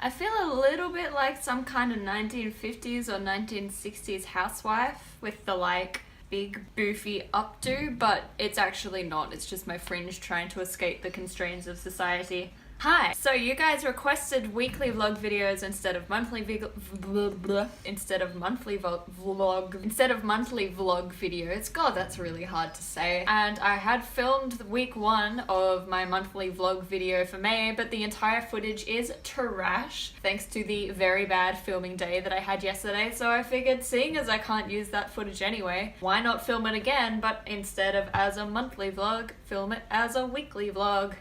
I feel a little bit like some kind of 1950s or 1960s housewife with the like big boofy updo, but it's actually not. It's just my fringe trying to escape the constraints of society. Hi! So you guys requested weekly vlog videos instead of monthly vlog videos. God, that's really hard to say. And I had filmed week 1 of my monthly vlog video for May, but the entire footage is trash thanks to the very bad filming day that I had yesterday. So I figured, seeing as I can't use that footage anyway, why not film it again, but instead of as a monthly vlog, film it as a weekly vlog.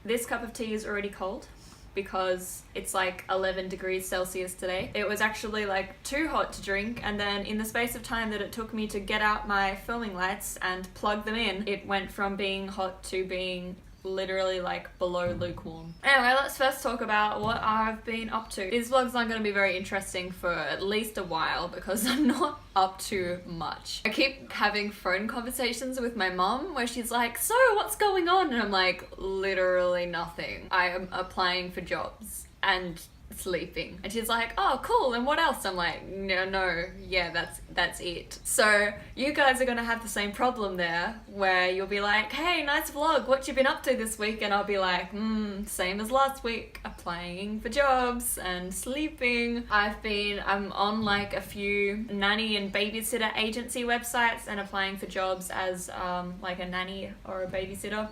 This cup of tea is already cold because it's like 11 degrees Celsius today. It was actually like too hot to drink, and then in the space of time that it took me to get out my filming lights and plug them in, it went from being hot to being literally like below lukewarm. Anyway, let's first talk about what I've been up to. These vlogs aren't going to be very interesting for at least a while because I'm not up to much. I keep having phone conversations with my mom where she's like, so what's going on? And I'm like, literally nothing. I am applying for jobs and sleeping. And she's like, oh cool, and what else? I'm like, no, yeah, that's it. So you guys are gonna have the same problem there, where you'll be like, hey, nice vlog, what you been up to this week? And I'll be like, same as last week, applying for jobs and sleeping. I'm on like a few nanny and babysitter agency websites and applying for jobs as like a nanny or a babysitter.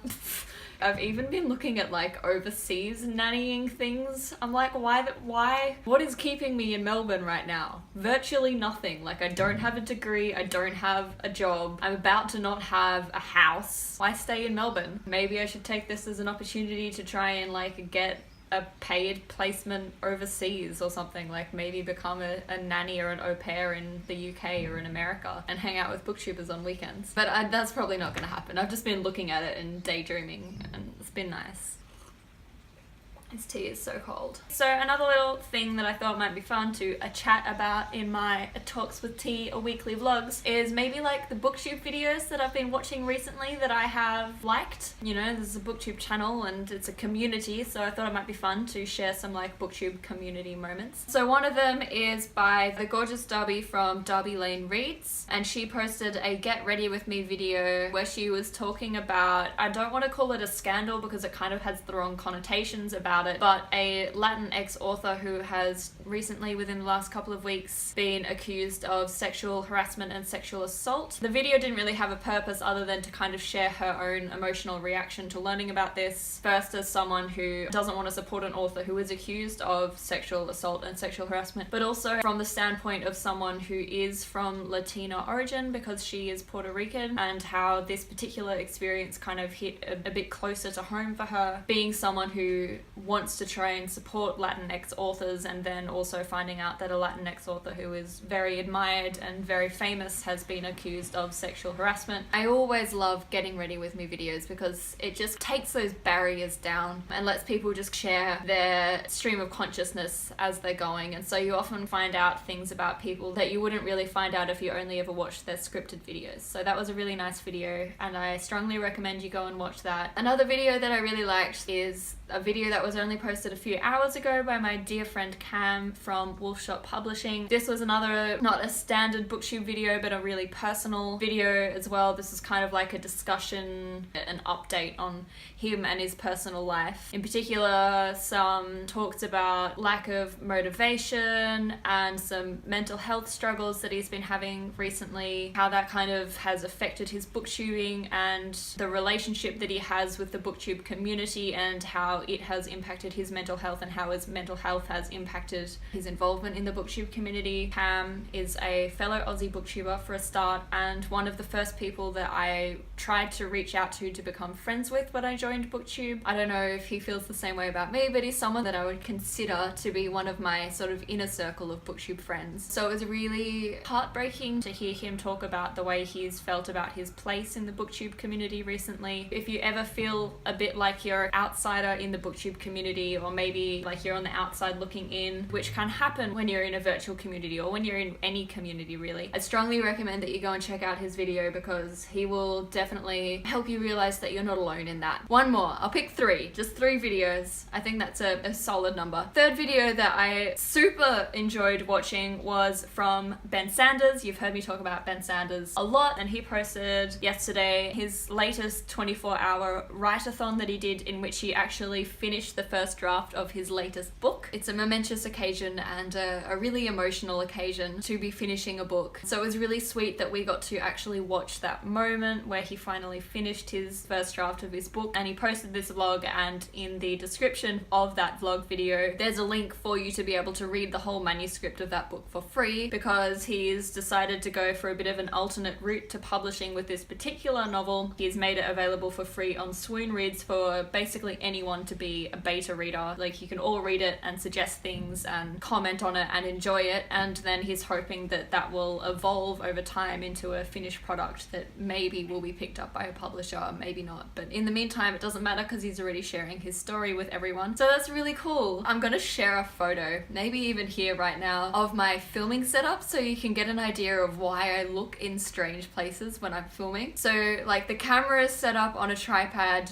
I've even been looking at like overseas nannying things. I'm like, why? What is keeping me in Melbourne right now? Virtually nothing. Like, I don't have a degree, I don't have a job, I'm about to not have a house. Why stay in Melbourne? Maybe I should take this as an opportunity to try and like get a paid placement overseas or something, like maybe become a nanny or an au pair in the UK or in America and hang out with booktubers on weekends. But that's probably not going to happen. I've just been looking at it and daydreaming and it's been nice. This tea is so cold. So another little thing that I thought might be fun to chat about in my Talks with Tea or weekly vlogs is maybe like the BookTube videos that I've been watching recently that I have liked. You know, there's a BookTube channel and it's a community, so I thought it might be fun to share some like BookTube community moments. So one of them is by the gorgeous Darby from Darby Lane Reads, and she posted a Get Ready With Me video where she was talking about, I don't want to call it a scandal because it kind of has the wrong connotations about it, but a Latinx author who has recently, within the last couple of weeks, been accused of sexual harassment and sexual assault. The video didn't really have a purpose other than to kind of share her own emotional reaction to learning about this, first as someone who doesn't want to support an author who is accused of sexual assault and sexual harassment, but also from the standpoint of someone who is from Latino origin because she is Puerto Rican, and how this particular experience kind of hit a bit closer to home for her, being someone who wants to try and support Latinx authors, and then also finding out that a Latinx author who is very admired and very famous has been accused of sexual harassment. I always love Getting Ready With Me videos because it just takes those barriers down and lets people just share their stream of consciousness as they're going, and so you often find out things about people that you wouldn't really find out if you only ever watched their scripted videos. So that was a really nice video and I strongly recommend you go and watch that. Another video that I really liked is a video that was only posted a few hours ago by my dear friend Cam from Wolfshop Publishing. This was another, not a standard BookTube video, but a really personal video as well. This is kind of like a discussion, an update on him and his personal life. In particular, some talks about lack of motivation and some mental health struggles that he's been having recently, how that kind of has affected his booktubing and the relationship that he has with the BookTube community, and how it has impacted his mental health and how his mental health has impacted his involvement in the BookTube community. Cam is a fellow Aussie booktuber for a start, and one of the first people that I tried to reach out to become friends with when I joined BookTube. I don't know if he feels the same way about me, but he's someone that I would consider to be one of my sort of inner circle of BookTube friends. So it was really heartbreaking to hear him talk about the way he's felt about his place in the BookTube community recently. If you ever feel a bit like you're an outsider in the BookTube community, community, or maybe like you're on the outside looking in, which can happen when you're in a virtual community or when you're in any community really. I strongly recommend that you go and check out his video because he will definitely help you realize that you're not alone in that. One more, I'll pick three, just 3 videos. I think that's a solid number. Third video that I super enjoyed watching was from Ben Sanders. You've heard me talk about Ben Sanders a lot, and he posted yesterday his latest 24-hour write-a-thon that he did, in which he actually finished the first draft of his latest book. It's a momentous occasion and a really emotional occasion to be finishing a book. So it was really sweet that we got to actually watch that moment where he finally finished his first draft of his book, and he posted this vlog, and in the description of that vlog video there's a link for you to be able to read the whole manuscript of that book for free, because he's decided to go for a bit of an alternate route to publishing with this particular novel. He's made it available for free on Swoon Reads for basically anyone to be a beta reader. Like, you can all read it and suggest things and comment on it and enjoy it, and then he's hoping that that will evolve over time into a finished product that maybe will be picked up by a publisher, maybe not. But in the meantime, it doesn't matter because he's already sharing his story with everyone. So that's really cool. I'm gonna share a photo, maybe even here right now, of my filming setup so you can get an idea of why I look in strange places when I'm filming. So like, the camera is set up on a tripod,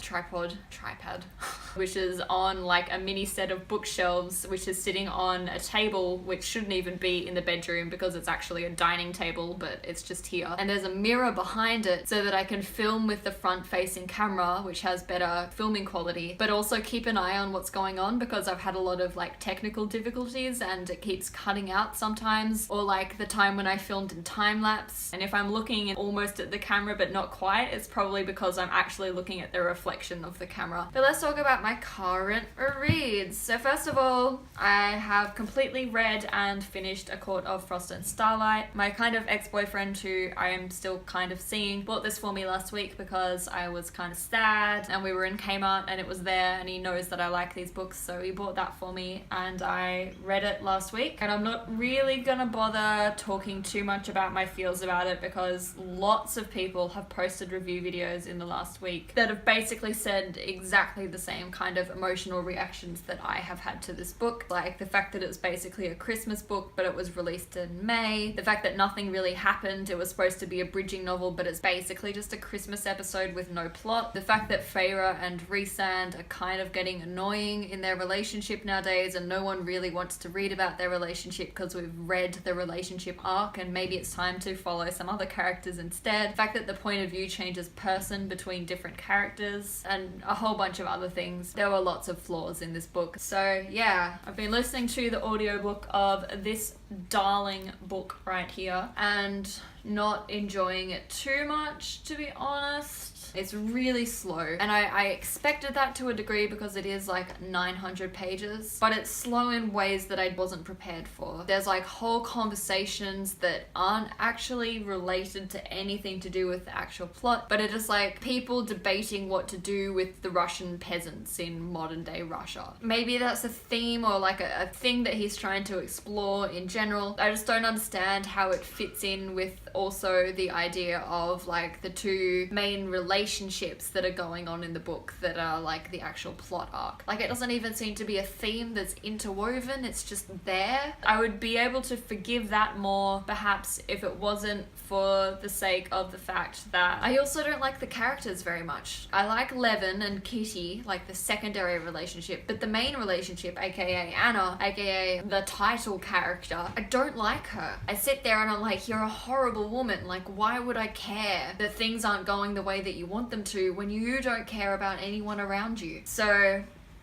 which is on like a mini set of bookshelves, which is sitting on a table which shouldn't even be in the bedroom because it's actually a dining table, but it's just here. And there's a mirror behind it so that I can film with the front facing camera, which has better filming quality, but also keep an eye on what's going on because I've had a lot of like technical difficulties and it keeps cutting out sometimes, or like the time when I filmed in time lapse. And if I'm looking almost at the camera but not quite, it's probably because I'm actually looking at the reflection of the camera. But let's talk about my current reads. So first of all, I have completely read and finished A Court of Frost and Starlight. My kind of ex-boyfriend, who I am still kind of seeing, bought this for me last week because I was kind of sad and we were in Kmart and it was there, and he knows that I like these books, so he bought that for me and I read it last week. And I'm not really gonna bother talking too much about my feels about it because lots of people have posted review videos in the last week that have basically said exactly the same kind of emotional reactions that I have had to this book. Like the fact that it's basically a Christmas book but it was released in May, the fact that nothing really happened, it was supposed to be a bridging novel but it's basically just a Christmas episode with no plot, the fact that Feyre and Rhysand are kind of getting annoying in their relationship nowadays and no one really wants to read about their relationship because we've read the relationship arc and maybe it's time to follow some other characters instead, the fact that the point of view changes person between different characters, and a whole bunch of other things. There were lots of flaws in this book. So yeah, I've been listening to the audiobook of this darling book right here and not enjoying it too much, to be honest. It's really slow, and I expected that to a degree because it is like 900 pages, but it's slow in ways that I wasn't prepared for. There's like whole conversations that aren't actually related to anything to do with the actual plot, but it is like people debating what to do with the Russian peasants in modern day Russia. Maybe that's a theme or like a thing that he's trying to explore in general. I just don't understand how it fits in with also the idea of like the two main relationships that are going on in the book that are like the actual plot arc. Like, it doesn't even seem to be a theme that's interwoven, it's just there. I would be able to forgive that more perhaps if it wasn't for the sake of the fact that I also don't like the characters very much. I like Levin and Kitty, like the secondary relationship, but the main relationship, aka Anna, aka the title character, I don't like her. I sit there and I'm like, you're a horrible woman. Like, why would I care that things aren't going the way that you want them to when you don't care about anyone around you? So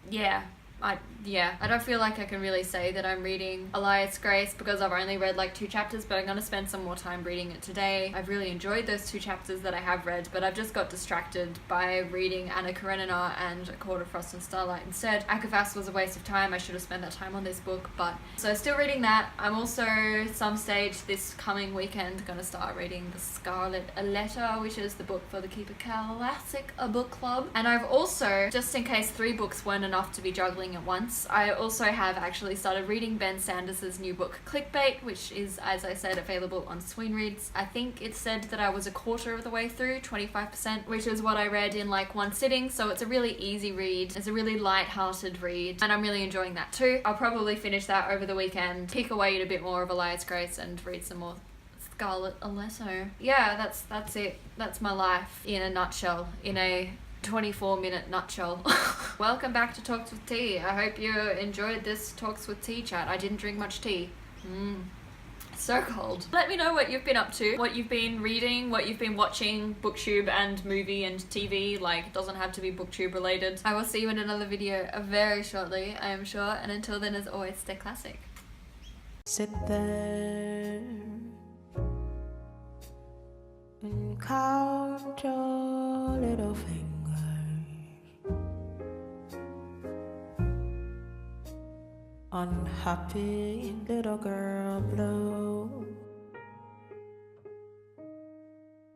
yeah, I don't feel like I can really say that I'm reading Elias Grace because I've only read like 2 chapters, but I'm going to spend some more time reading it today. I've really enjoyed those 2 chapters that I have read, but I've just got distracted by reading Anna Karenina and A Court of Frost and Starlight instead. Acofas was a waste of time. I should have spent that time on this book, but so still reading that. I'm also some stage this coming weekend going to start reading The Scarlet Letter, which is the book for the Keep a Classic book club. And I've also, just in case 3 books weren't enough to be juggling at once, months. I also have actually started reading Ben Sanders's new book, Clickbait, which is, as I said, available on Sween Reads. I think it said that I was a quarter of the way through, 25%, which is what I read in like one sitting, so it's a really easy read. It's a really light-hearted read, and I'm really enjoying that too. I'll probably finish that over the weekend, pick away at a bit more of Elias Grace, and read some more Scarlett Alesso. Yeah, that's it. That's my life in a nutshell, in a 24-minute nutshell. Welcome back to Talks with Tea. I hope you enjoyed this Talks with Tea chat. I didn't drink much tea. So cold. Let me know what you've been up to, what you've been reading, what you've been watching, BookTube and movie and TV. Like, it doesn't have to be BookTube related. I will see you in another video very shortly, I am sure. And until then, as always, stay classic. Sit there and count your little fingers. Unhappy little girl blue.